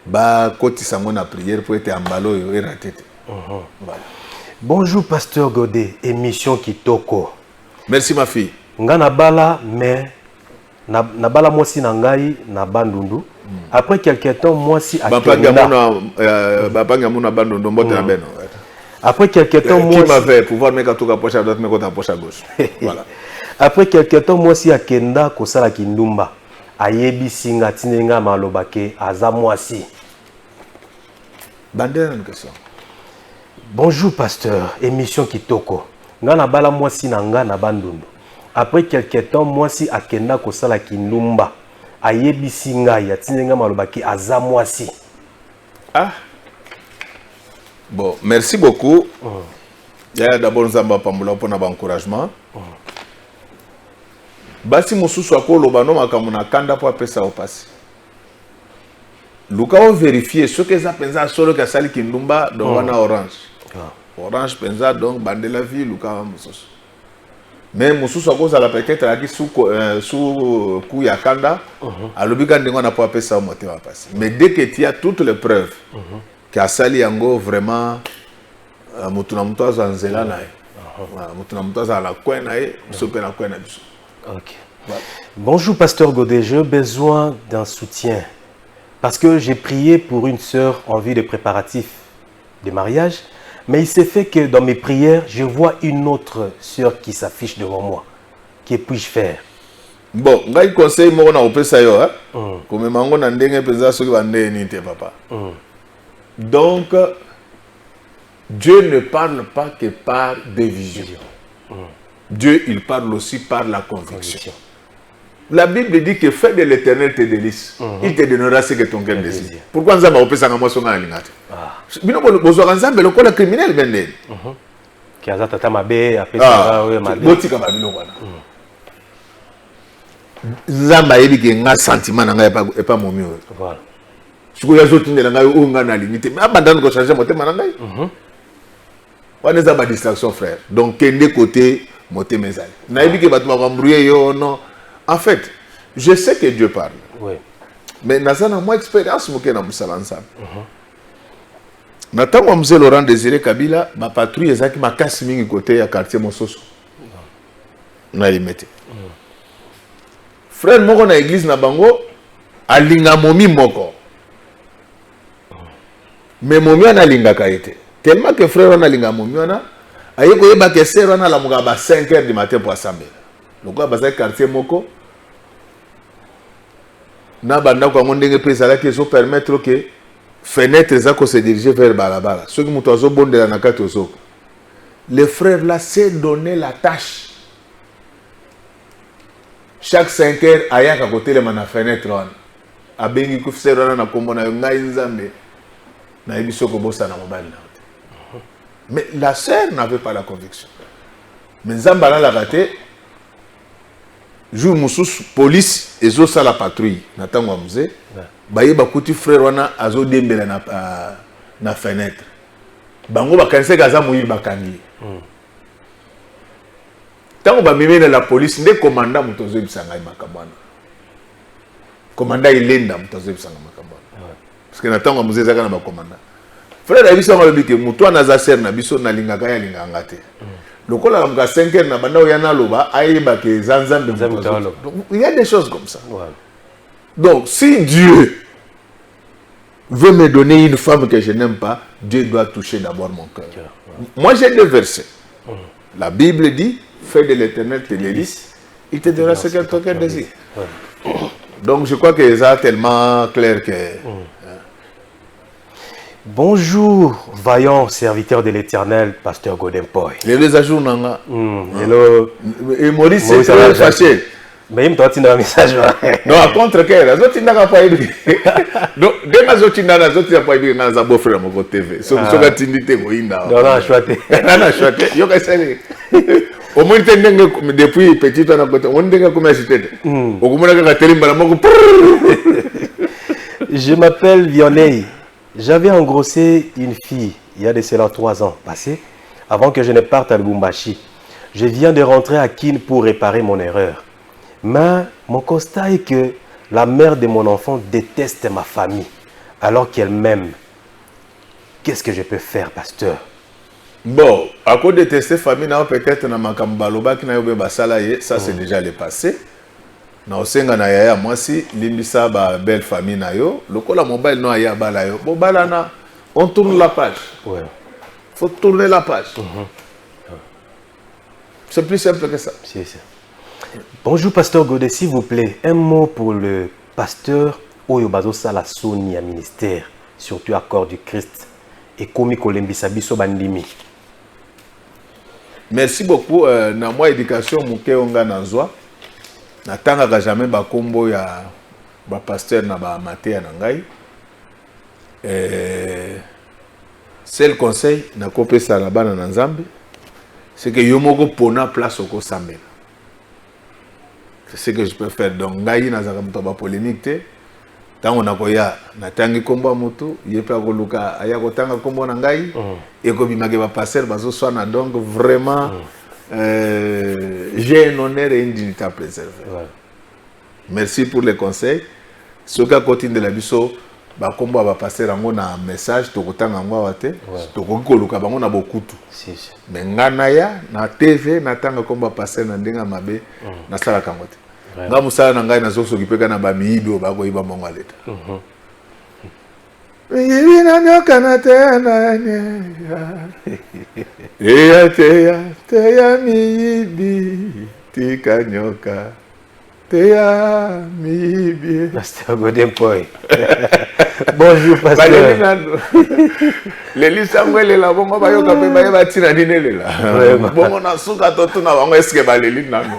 Bah, côté sango na prière pour être emballé et raté. Voilà. Bonjour Pasteur Godet, émission Kitoko. Merci ma fille. Nga bala mais na bala moi si nangai na bandundu. Après quelques temps moi si à Après quelques temps moi qui m'avait pouvoir mettre tout à poche à droite mais côté à poche à gauche. Voilà. Après quelques temps moi si à Kenda kosala kindumba. Ayebi singa tinenga malobake aza mwasi. Bandera une question. Bonjour pasteur, émission Kitoko. Nga na bala mwasi nanga na bandundu. Après quelques temps mwasi akenda kosala kindumba. Ayebi singa ya tinenga malobake aza mwasi. Ah. Bon, merci beaucoup. Il y a d'abord nzamba pambola pour na encouragement. Basi mususu akoloba no makambo na kanda po apesa opasi. Luka o vérifier ce que ça pensa solo ka sali kindumba donc wana orange. Orange pensa donc bandela vie luka mususu. Mais mususu akoza la peut-être aki sous coup ya kanda alobika ndingo na po apesa moté opasi. Mais dès que tu as toutes les preuves ka sali yango vraiment mutuna mutaza nzela na ye. Mutuna mutaza la kwena ye, sope na kwena biso. Ok. Voilà. Bonjour Pasteur Godet, j'ai besoin d'un soutien parce que j'ai prié pour une sœur en vue de préparatifs de mariage, mais il s'est fait que dans mes prières, je vois une autre sœur qui s'affiche devant moi. Que puis-je faire? Bon, ngai conseil mo na opesa yo hein. Comme mango na ndenge pesa soki bande ni te papa. Donc Dieu ne parle pas que par des visions. Dieu, il parle aussi par la conviction. La Bible dit que fais de l'Éternel tes délices. Il te donnera ce que ton cœur désire. Pourquoi nous avons fait ça? Bino bozo nzambe lokola criminel bende. Ki aza tata mabe apesa we mabe. Botika babino wana. Nzamba yebi ke nga sentiment na nga pas momi. Voilà. Siko ya zotindela nga o nga na limite. Mais abandonne ko changer motema na ngai. On est à distraction frère. Donc quel côté moté mezali. Na yebi ke batuma bambrouiller yo non. En fait, je sais que Dieu parle. Oui. Mais nazana moi expérience moké na musala ensemble. Natango mzee Laurent Désiré Kabila ma patrouille ezaki makasi mingi côté ya quartier Mososo. Na limete. Frère moko na église na bango alinga momi moko. Mais momi ana linga kaite. Tellement que frère on alinga momi ona ayeko yeba ke sœur ona la muga ba 5h du matin pour assembler. Donc ba quartier moko na banda ko ndenge pesa la que so permettre que fenêtre za ko se diriger vers balabala. Ceux qui muto zo bondela na kati osoko. Les frères là s'est donné la tâche. Chaque 5h ayaka côté le na fenêtre on. Abengi ku frère ona na kombo na ngai nzambe. Na ebiso ko bossa na mobali na. Mais la sœur n'avait pas la conviction. Mais nzamba la raté. Jour mususu police ezo sala patrouille natango mzee baye bakuti frère wana azo dembela na fenêtre bango bakanise kaza moyi bakangi Tant que même la police, les commandants mutozo bisanga makamwana. Commandant Ilenda mutozo bisanga makamwana. Parce que natanga muzeza kana ba commandant. Frère Davis on va dire que muto anaza ser na biso na lingaka ya linganga te. Lokola mga 5h na banda oyana loba ayeba ke zanzambe mutozo. Il y a des choses comme ça. Donc si Dieu veut me donner une femme que je n'aime pas, Dieu doit toucher d'abord mon cœur. Moi j'ai deux versets. La Bible dit, fais de l'Éternel tes délices, il te donnera ce que ton cœur désire. Donc je crois que ça tellement clair que... Bonjour, vaillant serviteur de l'Éternel, pasteur Godin Poy. Les ajouts, nanga. Et Maurice c'est très fâché. Mais il me doit un message. Non, à contre quel? Azoti n'a pas eu. Donc, dès que Azoti n'a pas eu, n'a pas beau frère mon TV. Sauf que tu n'as pas eu. Non, non, chouette. Non, chouette. Yo qu'est-ce au moins depuis petit on a côté on dit comment c'était. Au moins on a télé Je m'appelle Vionnet. J'avais engrossé une fille il y a de cela 3 ans passés avant que je ne parte à Lubumbashi. Je viens de rentrer à Kin pour réparer mon erreur. Mais mon constat est que la mère de mon enfant déteste ma famille, alors qu'elle m'aime. Qu'est-ce que je peux faire, pasteur? Bon, à cause de détester la famille, peut-être dans ma kambaloba qui n'a pas salarié, ça c'est déjà le passé. Na osenga na yaya moi si limbisa ba belle famille na yo, lokola mobile no aya bala yo. Bo bala na, on tourne la page. Ouais. Faut tourner la page. C'est plus simple que ça. C'est ça. Bonjour pasteur Godé, s'il vous plaît, un mot pour le pasteur Oyobazo Salasoni à ministère, surtout à corps du Christ, et Komi Kolembisa Biso Bandimi. Merci beaucoup. Na moi éducation muke onga nanzwa. Natanga jamais ba kombo ya ba pasteur na ba matéya na ngai. C'est le conseil na kopesa na bana na Nzambe, c'est que yo moko pona place oko sambela. C'est ce que je peux faire. Donc, ngai na zaka muto ba polémique te. Tango na koya na tangi kombo moto, yepe akoluka aya kotanga kombo na ngai et ko bimage ba passer bazo swana. Donc vraiment j'ai un honneur et une dignité à préserver. Merci pour les conseils. Ce que continue de la biso ba kombo ba passer ngo na message to kotanga ngo wate to kokoluka bango na bokutu. Mais ngana ya na TV na tanga kombo passer na ndenga mabe na sala kangote. Nga musala na ngai na zoso kipeka na ba miibi ba ko iba mongo leta. Miibi na nyoka na tena teya miibi tika nyoka teya miibi. Pasteur Godin Poy. Bonjour pasteur. Les lisango les la bongo ba yoka pe ba tira dinele la. Bongo na suka to tuna bango eske ba leli nano.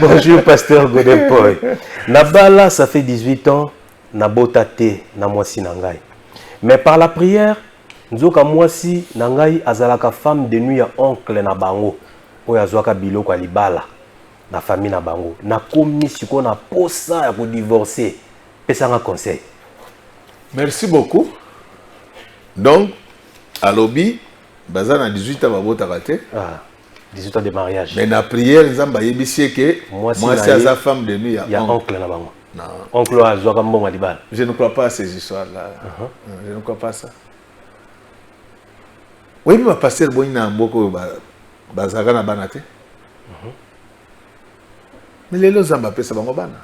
Bonjour pasteur Godin Poy. Nabala ça fait 18 ans nabota te na mwasi nangai. Mais par la prière nzoka mwasi nangai azalaka femme de nuit ya oncle na bango. Oyo azwaka biloko ya libala na famille na bango. Na komi siko na posa ya ko divorcer. Pesanga conseil. Merci beaucoup. Donc, à l'obi, bazana 18 ans babota kate. 18 ans de mariage. Mais la prière, Nzamba yebisi que moi c'est sa femme de nuit. Il y a oncle na bango. Non. Oncle azwaka mbongo libala. Je ne crois pas à ces histoires-là. Je ne crois pas à ça. Oui, mais ma pasteur boina mboko bazaka na banate. Mais les lois Nzamba pesa bango bana.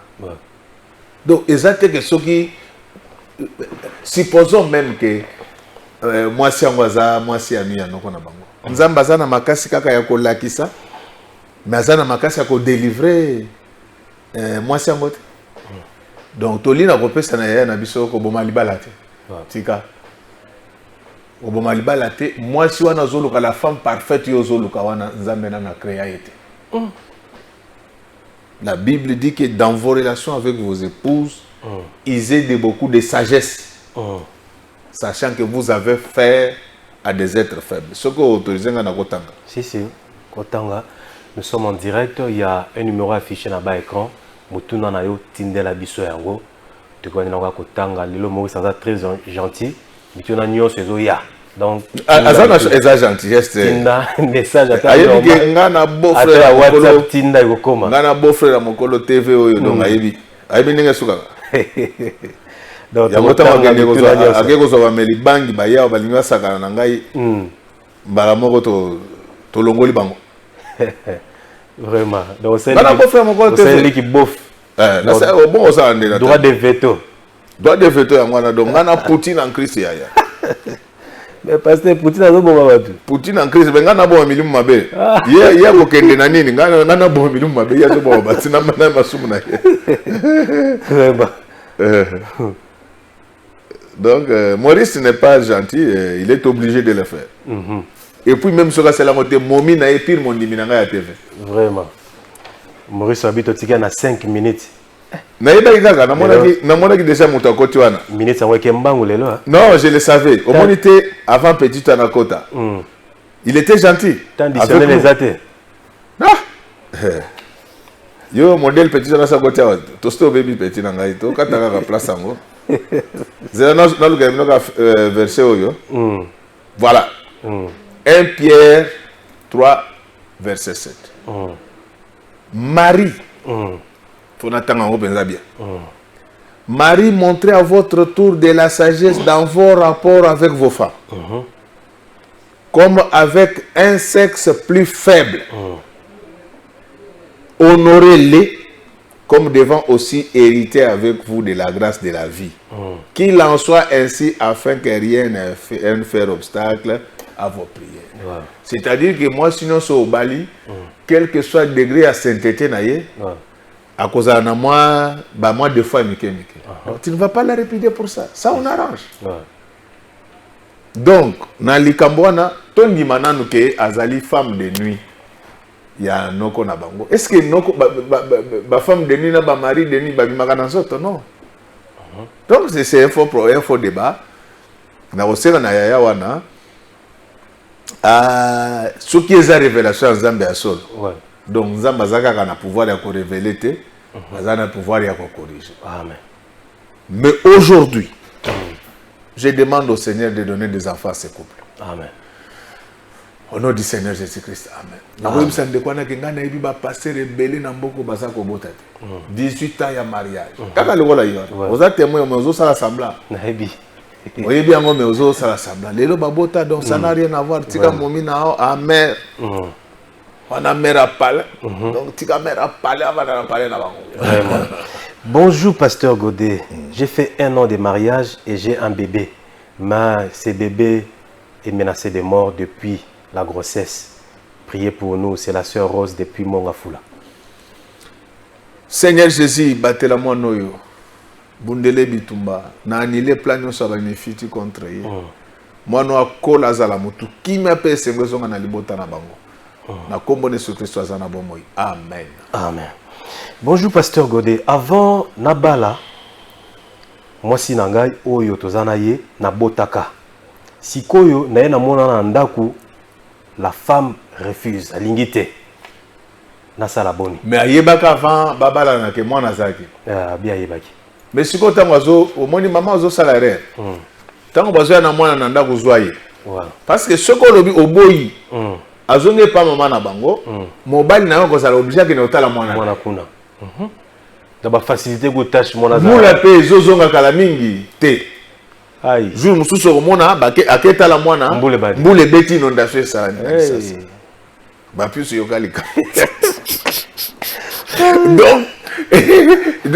Donc, exactement que ce qui, supposons même que moi si angoza, moi si anu ya noko na bango. Nzamba zana makasi kaka ya kolakisa, mais zana makasi ya ko délivrer moi si angote. Donc tolina kopesa na ya na biso ko boma libala te. Tika. Ko boma libala te, moi si wana zoluka la femme parfaite yo zoluka wana Nzambe na créa été. La Bible dit que dans vos relations avec vos épouses, ils aient beaucoup de sagesse, sachant que vous avez fait à des êtres faibles. Ce que vous autorisez à Kotanga. Si, Kotanga. Nous sommes en direct. Il y a un numéro affiché dans l'écran. Mutuna na yo tindela biso yango. Tu connais Kotanga. Lilo Maurice très gentil. Mutuna nyo sezo ya. Donc, azana eza gentillesse. Tinda message ata ayebi ke nga na beau-frère ya WhatsApp tinda ikokoma. Nga na beau-frère mokolo TV oyo donc ayebi ndenge suka. Donc ya mota ngende ko akeko so ba meli bangi ba ya balingi basakana na ngai. Mbala moko to longoli bango. Vraiment. Donc c'est lui qui bouffe. Bon ça ndela. Droit de veto. Droit de veto ya ngwana donc nga na Poutine en Christ ya. Mais pasteur Poutine azo bomba batu. Poutine en Christ benga na bo milimu mabe. Ye ko kende na nini nga na bo milimu mabe ya zo bomba batu na masumu na ye. Vraiment. Donc Maurice n'est pas gentil, il est obligé de le faire. Et puis même sur la c'est la montée momi na et pire mon diminanga ya TV. Vraiment. Maurice habite au tika na 5 minutes. Na yeba ikaka na mona ki déjà moto akoti wana. Minutes en weke mbangu lelo. Non, je le savais. Au moins était avant petit anakota. Il était gentil. Tandis les athées. Yo modèle petit na sa koti wa. Tosto baby petit na ngai to kataka ka place ango. Zela na luka mnoka verset oyo. Voilà. 1 Pierre 3 verset 7. Marie. Faut attendre bien. Marie, montrez à votre tour de la sagesse dans vos rapports avec vos femmes. Comme avec un sexe plus faible. Honorez-les comme devant aussi hériter avec vous de la grâce de la vie. Qu'il en soit ainsi afin que rien ne fasse obstacle à vos prières. Wow. C'est-à-dire que moi, sinon, c'est au Bali, quel que soit le degré à sainteté, à cause de moi, deux fois, tu ne vas pas la répéter pour ça. Ça, on arrange. Donc, dans les Cambouana, ton dimanche, que azali femme de nuit. Il y a noko na bango. Est-ce que noko ba femme de nuit na ba mari de nuit ba bimaka na soto non? Donc c'est un faux débat. Na osela na yaya wana ce qui est la révélation Nzambe ya solo. Donc Nzambe azaka na pouvoir ya ko révéler te, azana pouvoir ya ko corriger. Amen. Mais aujourd'hui, je demande au Seigneur de donner des enfants à ce couple. Amen. Au nom du Seigneur Jésus-Christ. Amen. Nakoyim sande kwa na kenga na ebi ba passer rebelle na mboko baza ko bota te. 18 ans ya mariage. Kaka lokola yo. Oza témoin mais ozo sala semblant. Na ebi. Oyebi yango mais ozo sala semblant. Lelo ba bota donc ça n'a rien à voir. Tika momi na amer. On a mère à parler. Donc tika mère à parler avant de parler na bango. Bonjour pasteur Godet. J'ai fait 1 an de mariage et j'ai un bébé. Mais ce bébé est menacé de mort depuis la grossesse. Priez pour nous, c'est la sœur Rose depuis Mongafula. Seigneur Jésus, battez-la moi noyo. Bundele bitumba. Na anile plan sur la nifiti contre ye. Moi no akola zala mutu. Qui m'appelle sengwezo na libota na bango. Na kombo ne so Christ azana bomoi. Amen. Amen. Bonjour pasteur Godet. Avant Nabala, moi si nangai oyo tozana ye na botaka. Sikoyo na ye na mona na ndaku la femme refuse alingite na sala boni. Mais ayebaka avant babala na ke mwana zaki. Bien ayebaki. Mais siko tango azo omoni maman azo salaire. Tango bazo na mwana na ndaku zwaye. Parce que ce qu'on lobi oboyi. Azonge pas maman na bango. Mobile na ko sala obligé que na otala mwana. Mwana kuna. Daba facilité go tâche mwana za. Mula pe zozonga kala mingi te. Aïe. Jour mususu komona aketa la mwana mbule beti inondation sala ni. Ba plus yokalika. Donc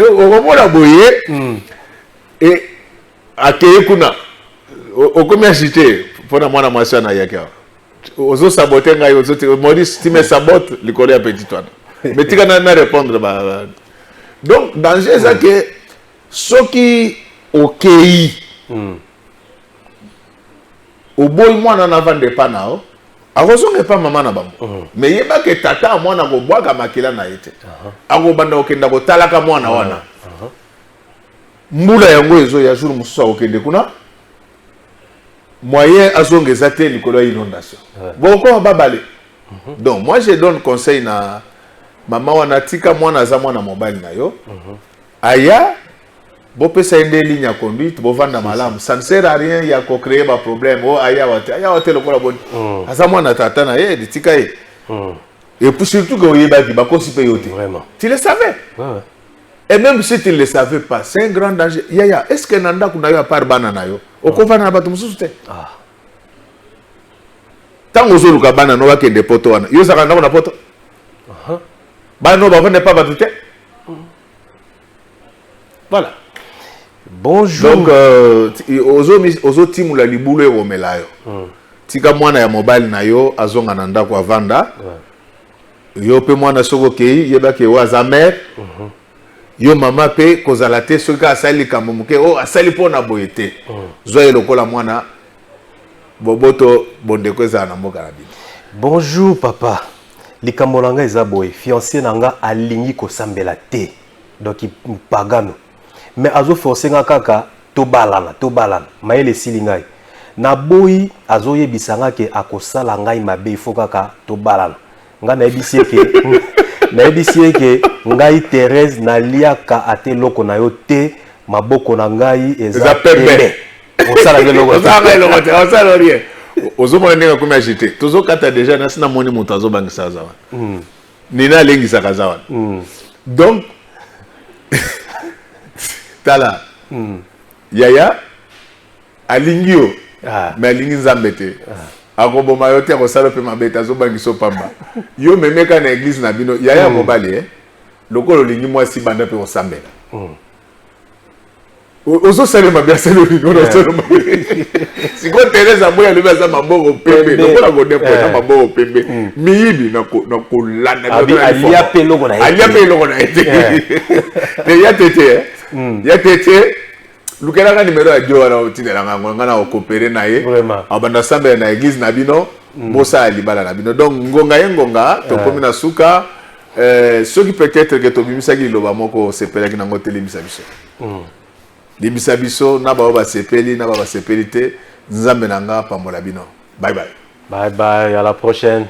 okomona boye et akeye kuna okomi agité pona mwana mwasi na yake. Ozo saboter ngai ozo Maurice tu me sabote likolo ya petit toi. Mais tu kana na répondre ba. Donc danger ça que soki okei oboyi mwana na vande pa nao akozonga pa mama na bango mais yeba ke tata mwana ko bwaka makila na yete akobanda okenda kotalaka mwana wana mbula yango ezo ya jour mususu okende kuna moyen azongeza te likolo ya inondation boko babale. Donc moi je donne conseil na mama wana tika mwana za mwana mobile na yo aya Bon, peut ça une ligne à conduite, bon vendre malam. Ça ne sert à rien, il y a qu'à créer un problème. Oh, ayawate le collabone. À ça, moi, n'attends pas, dit tikaye. Et puis surtout que vous y avez Vraiment. Tu le savais. Ouais. Et même si tu ne le savais pas, c'est un grand danger. Yaya, est-ce que Nanda kuna yo par banana yo? Au kofa na batu mususte. Ah. Tango zo luka banana wa kende poto wana. Yo saka ndako na poto. Bano ba vende pas batute. Voilà. Bonjour. Donc ozo timu la libulu e omelayo. Tika mwana ya mobile na yo azonga na ndako avanda. Yo pe mwana soko kei yeba ke waza mère. Yo mama pe kozala te soki asali kamomuke o asali pona boyete. Zoye lokola mwana boboto bondeko ezala na mboka na bino. Bonjour papa. Likambo nanga eza boye. Fiancé nanga alingi kosambela te. Donc pagano. Mais azo forcer nga kaka to balana. Maele silingai. Na boyi azo yebisanga ke akosala ngai mabe il faut kaka to balana. Nga na yebisi ke ngai Thérèse na liaka ate loko na yo te maboko na ngai eza pembe. Osala ke loko. Osala rien. Ozo mo ndenge komi agité. Tozo kata déjà na sina moni moto azo bangisa zawa. Nina lengisa kazawa. Donc tala. Yaya alingio. Mais alingi nzambete. Akoboma yo te akosala pe mabeta azo bangiso pamba. Yo memeka na église na bino yaya mobali lokolo lingi mwasi banda pe osambela. Ozo sale mabia sale bino na sale mabia. Siko Teresa boya leba za maboko pembe lokola gode ko na maboko pembe. Miyibi na kolanda alia pe loko na ete. Te ya tete ya tete lukela ka numéro ya jo wana otindela nganga na okopere na ye abanda sambe na église na bino bosa alibala na bino donc ngonga to komi na suka ceux qui peut-être que to bimisa ki loba moko sepela ki nango telemisa biso limisa biso na ba sepeli na ba sepelite nzambe nanga pambola bino bye bye à la prochaine.